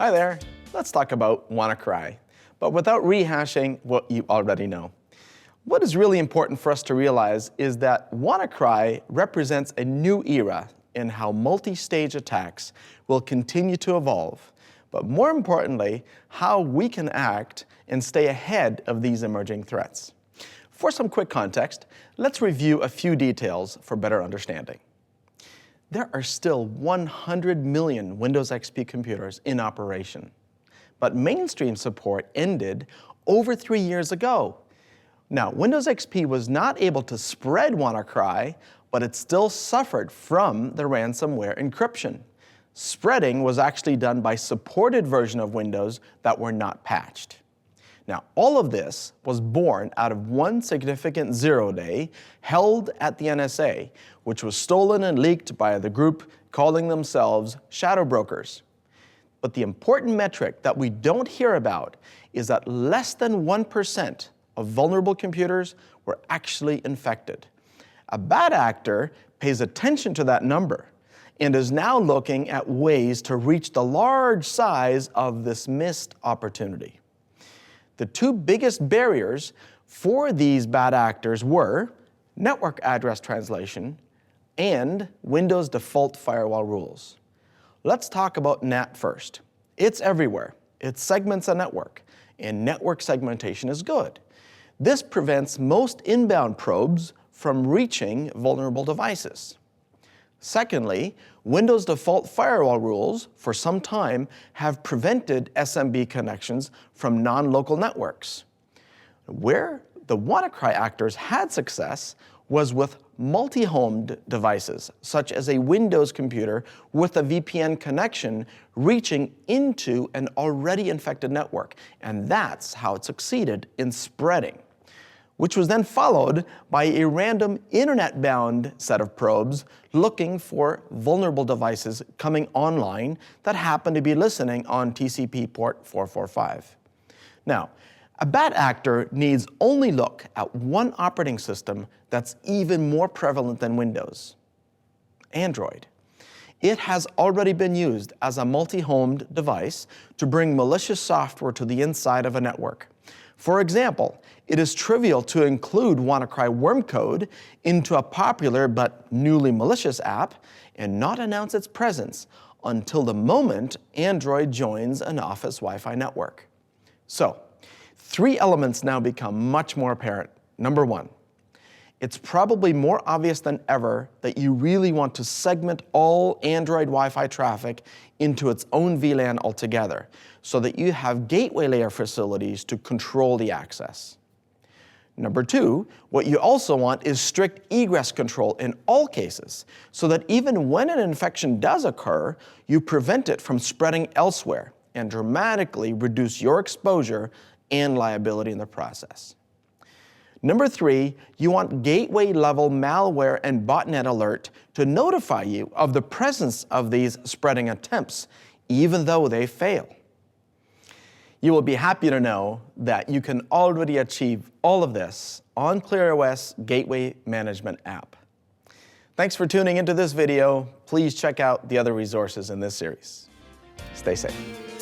Hi there, let's talk about WannaCry, but without rehashing what you already know. What is really important for us to realize is that WannaCry represents a new era in how multi-stage attacks will continue to evolve, but more importantly, how we can act and stay ahead of these emerging threats. For some quick context, let's review a few details for better understanding. There are still 100 million Windows XP computers in operation, but mainstream support ended over 3 years ago. Now, Windows XP was not able to spread WannaCry, but it still suffered from the ransomware encryption. Spreading was actually done by supported versions of Windows that were not patched. Now, all of this was born out of one significant zero-day held at the NSA, which was stolen and leaked by the group calling themselves shadow brokers. But the important metric that we don't hear about is that less than 1% of vulnerable computers were actually infected. A bad actor pays attention to that number and is now looking at ways to reach the large size of this missed opportunity. The two biggest barriers for these bad actors were network address translation and Windows default firewall rules. Let's talk about NAT first. It's everywhere. It segments a network, and network segmentation is good. This prevents most inbound probes from reaching vulnerable devices. Secondly, Windows default firewall rules for some time have prevented SMB connections from non-local networks. Where the WannaCry actors had success was with multi-homed devices, such as a Windows computer with a VPN connection reaching into an already infected network. And that's how it succeeded in spreading, which was then followed by a random internet-bound set of probes looking for vulnerable devices coming online that happen to be listening on TCP port 445. Now, a bad actor needs only look at one operating system that's even more prevalent than Windows: Android. It has already been used as a multi-homed device to bring malicious software to the inside of a network. For example, it is trivial to include WannaCry worm code into a popular but newly malicious app and not announce its presence until the moment Android joins an Office Wi-Fi network. So, 3 elements now become much more apparent. Number 1, it's probably more obvious than ever that you really want to segment all Android Wi-Fi traffic into its own VLAN altogether, so that you have gateway layer facilities to control the access. Number 2, what you also want is strict egress control in all cases, so that even when an infection does occur, you prevent it from spreading elsewhere and dramatically reduce your exposure and liability in the process. Number 3, you want gateway-level malware and botnet alert to notify you of the presence of these spreading attempts, even though they fail. You will be happy to know that you can already achieve all of this on ClearOS Gateway.Management app. Thanks for tuning into this video. Please check out the other resources in this series. Stay safe.